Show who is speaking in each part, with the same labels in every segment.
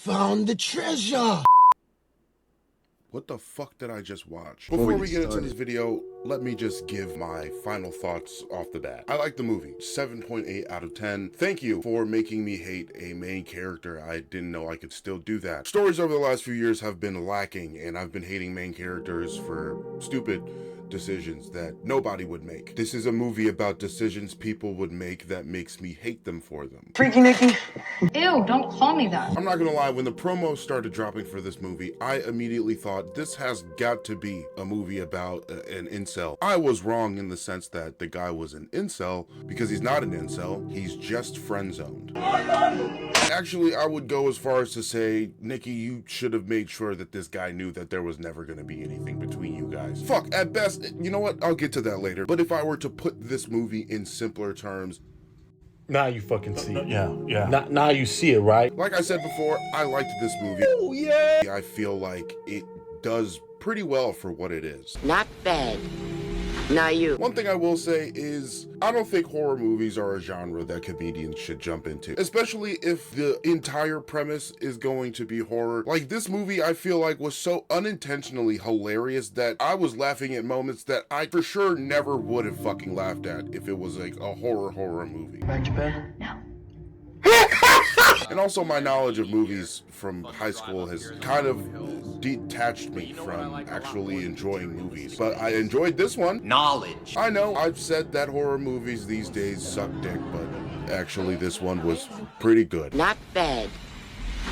Speaker 1: found the treasure.
Speaker 2: What the fuck did I just watch? Before we get into this video, let me just give my final thoughts off the bat. I like the movie, 7.8 out of 10. Thank you for making me hate a main character. I didn't know I could still do that. Stories over the last few years have been lacking, and I've been hating main characters for stupid decisions that nobody would make. This is a movie about decisions people would make that makes me hate them for them.
Speaker 3: Freaky Nikki.
Speaker 4: Ew, don't call me that.
Speaker 2: I'm not gonna lie, when the promos started dropping for this movie, I immediately thought this has got to be a movie about an incel. I was wrong in the sense that the guy was an incel, because he's not an incel, he's just friend-zoned. Actually, I would go as far as to say, Nikki, you should have made sure that this guy knew that there was never gonna be anything between you guys. Fuck, at best, you know what, I'll get to that later. But if I were to put this movie in simpler terms,
Speaker 5: now you fucking see it.
Speaker 6: Yeah.
Speaker 5: Now you see it, right?
Speaker 2: like I said before, I liked this movie.
Speaker 5: Oh, yeah.
Speaker 2: I feel like it does pretty well for what it is.
Speaker 7: Not bad. Not you.
Speaker 2: One thing I will say is, I don't think horror movies are a genre that comedians should jump into, especially if the entire premise is going to be horror. Like, this movie, I feel like, was so unintentionally hilarious that I was laughing at moments that I for sure never would have fucking laughed at if it was like a horror movie.
Speaker 3: Back to bed?
Speaker 4: No.
Speaker 2: And also, my knowledge of movies from high school has kind of detached me from actually enjoying movies. But I enjoyed this one.
Speaker 1: Knowledge.
Speaker 2: I know I've said that horror movies these days suck dick, but actually this one was pretty good.
Speaker 7: Not bad.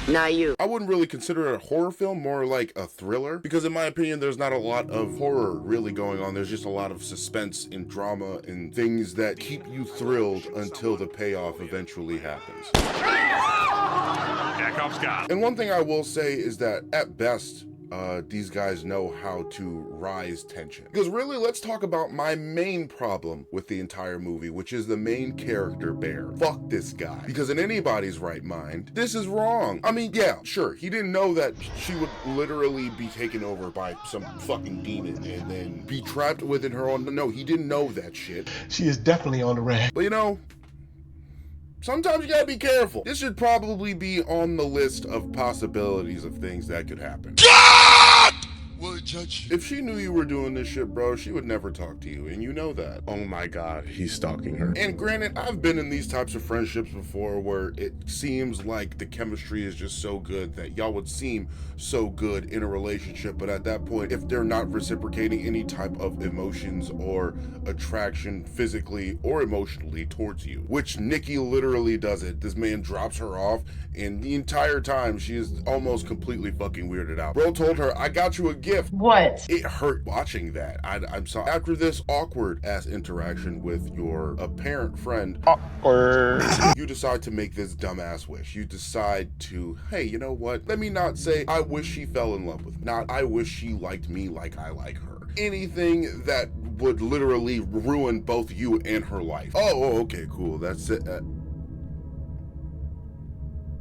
Speaker 7: Not you.
Speaker 2: I wouldn't really consider it a horror film, more like a thriller, because in my opinion there's not a lot of horror really going on. There's just a lot of suspense and drama and things that keep you thrilled until the payoff eventually happens. And one thing I will say is that at best, these guys know how to rise tension. Because really, let's talk about my main problem with the entire movie, which is the main character, Bear. Fuck this guy. Because in anybody's right mind, this is wrong. I mean, yeah, sure, he didn't know that she would literally be taken over by some fucking demon and then be trapped within her own... No, he didn't know that shit.
Speaker 6: She is definitely on the rag.
Speaker 2: But you know, sometimes you gotta be careful. This should probably be on the list of possibilities of things that could happen. If she knew you were doing this shit, bro, she would never talk to you, and you know that. Oh my god, he's stalking her. And granted, I've been in these types of friendships before where it seems like the chemistry is just so good that y'all would seem so good in a relationship, but at that point, if they're not reciprocating any type of emotions or attraction physically or emotionally towards you, which Nikki literally does it. This man drops her off, and the entire time she is almost completely fucking weirded out. Bro told her, I got you a gift.
Speaker 4: What?
Speaker 2: It hurt watching that. I'm sorry. After this awkward ass interaction with your apparent friend, you decide to make this dumbass wish. You decide to, hey, you know what? Let me not say I wish she fell in love with me. Not I wish she liked me like I like her. Anything that would literally ruin both you and her life. Oh, okay, cool. That's it.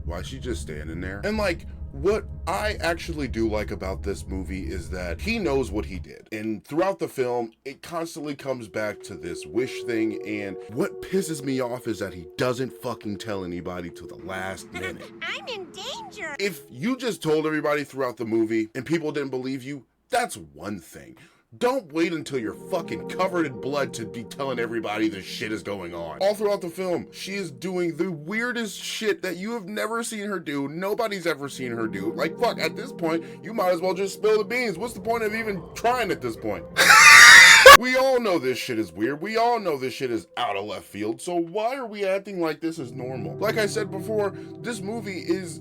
Speaker 2: Why is she just standing there? And like, what I actually do like about this movie is that he knows what he did. And throughout the film, it constantly comes back to this wish thing. And what pisses me off is that he doesn't fucking tell anybody to the last minute.
Speaker 7: I'm in danger.
Speaker 2: If you just told everybody throughout the movie and people didn't believe you, that's one thing. Don't wait until you're fucking covered in blood to be telling everybody this shit is going on. All throughout the film, she is doing the weirdest shit that you have never seen her do. Nobody's ever seen her do. Like, fuck, at this point, you might as well just spill the beans. What's the point of even trying at this point? We all know this shit is weird. We all know this shit is out of left field. So why are we acting like this is normal? Like I said before, this movie is,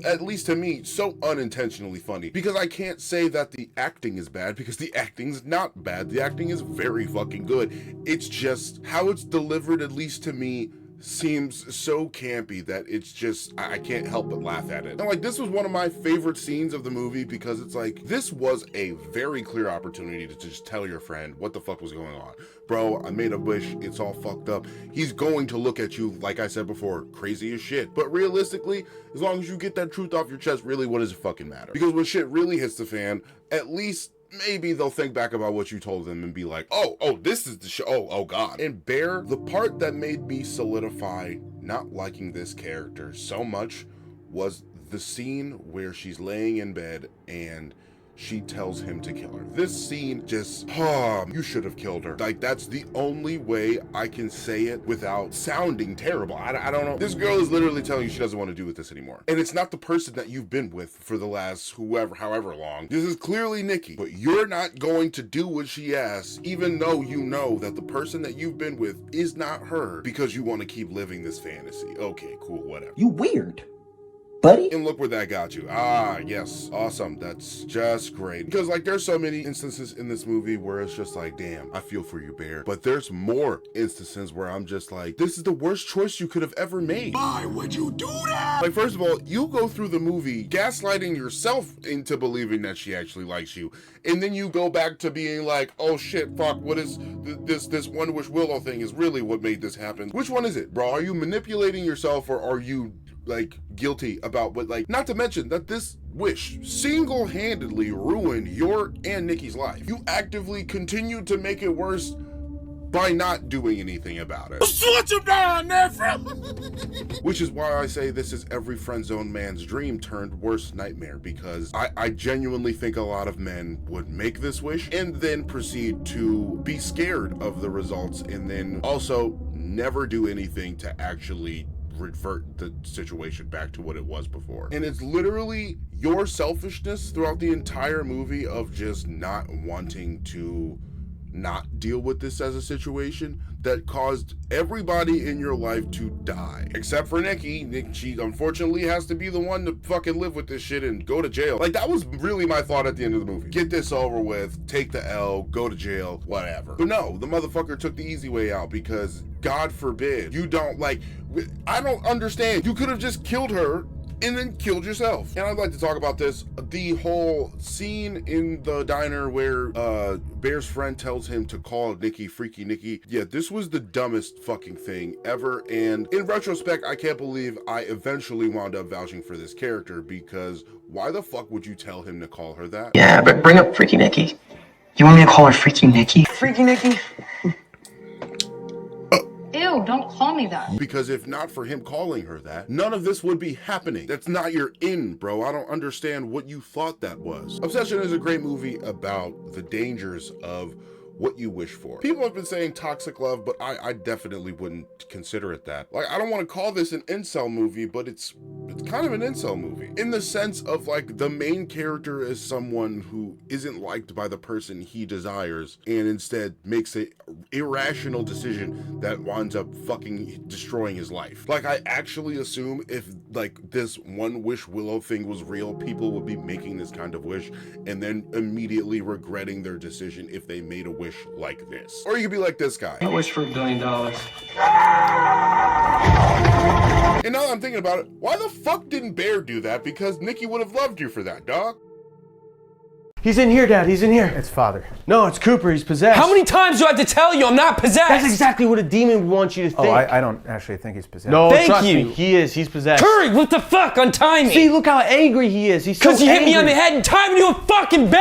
Speaker 2: at least to me, so unintentionally funny. Because I can't say that the acting is bad, because the acting's not bad. The acting is very fucking good. It's just how it's delivered, at least to me, seems so campy that it's just, I can't help but laugh at it. And like, this was one of my favorite scenes of the movie because it's like, this was a very clear opportunity to just tell your friend what the fuck was going on. Bro, I made a wish, it's all fucked up. He's going to look at you, like I said before, crazy as shit. But realistically, as long as you get that truth off your chest, really, what does it fucking matter? Because when shit really hits the fan, at least maybe they'll think back about what you told them and be like, oh, this is the show. Oh God. And Bear, the part that made me solidify not liking this character so much was the scene where she's laying in bed and she tells him to kill her. This scene just, you should have killed her. Like, that's the only way I can say it without sounding terrible. I don't know. This girl is literally telling you she doesn't want to do with this anymore. And it's not the person that you've been with for the last however long. This is clearly Nikki, but you're not going to do what she asks, even though you know that the person that you've been with is not her, because you want to keep living this fantasy. Okay, cool, whatever.
Speaker 1: You weird, buddy.
Speaker 2: And look where that got you. Yes, awesome. That's just great. Because like there's so many instances in this movie where it's just like, damn, I feel for you, Bear. But there's more instances where I'm just like, this is the worst choice you could have ever made.
Speaker 1: Why would you do that?
Speaker 2: Like, first of all, you go through the movie gaslighting yourself into believing that she actually likes you. And then you go back to being like, oh shit, fuck, what is this One Wish Willow thing is really what made this happen. Which one is it, bro? Are you manipulating yourself, or are you like guilty about what, like, not to mention that this wish single-handedly ruined your and Nikki's life. You actively continued to make it worse by not doing anything about it.
Speaker 1: Switch him down, nephew.
Speaker 2: Which is why I say this is every friend zone man's dream turned worst nightmare, because I genuinely think a lot of men would make this wish and then proceed to be scared of the results and then also never do anything to actually revert the situation back to what it was before. And it's literally your selfishness throughout the entire movie of just not wanting to not deal with this as a situation that caused everybody in your life to die. Except for Nikki. She unfortunately has to be the one to fucking live with this shit and go to jail. Like, that was really my thought at the end of the movie. Get this over with, take the L, go to jail, whatever. But no, the motherfucker took the easy way out because, God forbid, you don't, like, I don't understand. You could have just killed her and then killed yourself. And I'd like to talk about this, the whole scene in the diner where Bear's friend tells him to call Nikki Freaky Nikki. Yeah, this was the dumbest fucking thing ever. And in retrospect, I can't believe I eventually wound up vouching for this character, because why the fuck would you tell him to call her that?
Speaker 3: Yeah, but bring up Freaky Nikki. You want me to call her Freaky Nikki? Freaky Nikki?
Speaker 4: Ew, don't call me that.
Speaker 2: Because if not for him calling her that, none of this would be happening. That's not your in, bro. I don't understand what you thought that was. Obsession is a great movie about the dangers of what you wish for. People have been saying toxic love, but I definitely wouldn't consider it that. Like, I don't want to call this an incel movie, but it's kind of an incel movie in the sense of, like, the main character is someone who isn't liked by the person he desires and instead makes an irrational decision that winds up fucking destroying his life. Like, I actually assume if, like, this One Wish Willow thing was real, people would be making this kind of wish and then immediately regretting their decision if they made a wish like this. Or you could be like this guy.
Speaker 3: I wish for $1 billion.
Speaker 2: And now that I'm thinking about it, why the fuck didn't Bear do that? Because Nikki would have loved you for that, dog.
Speaker 8: He's in here, Dad. He's in here. It's Father. No, it's Cooper. He's possessed.
Speaker 9: How many times do I have to tell you I'm not possessed?
Speaker 8: That's exactly what a demon wants you to think.
Speaker 10: Oh, I don't actually think he's possessed.
Speaker 8: No,
Speaker 9: Thank
Speaker 8: trust
Speaker 9: you.
Speaker 8: me. He is. He's possessed.
Speaker 9: Curry, what the fuck? Untie me.
Speaker 8: See, look how angry he is. He's so
Speaker 9: Because you hit me on
Speaker 8: angry.
Speaker 9: the head and tied me to a fucking bed.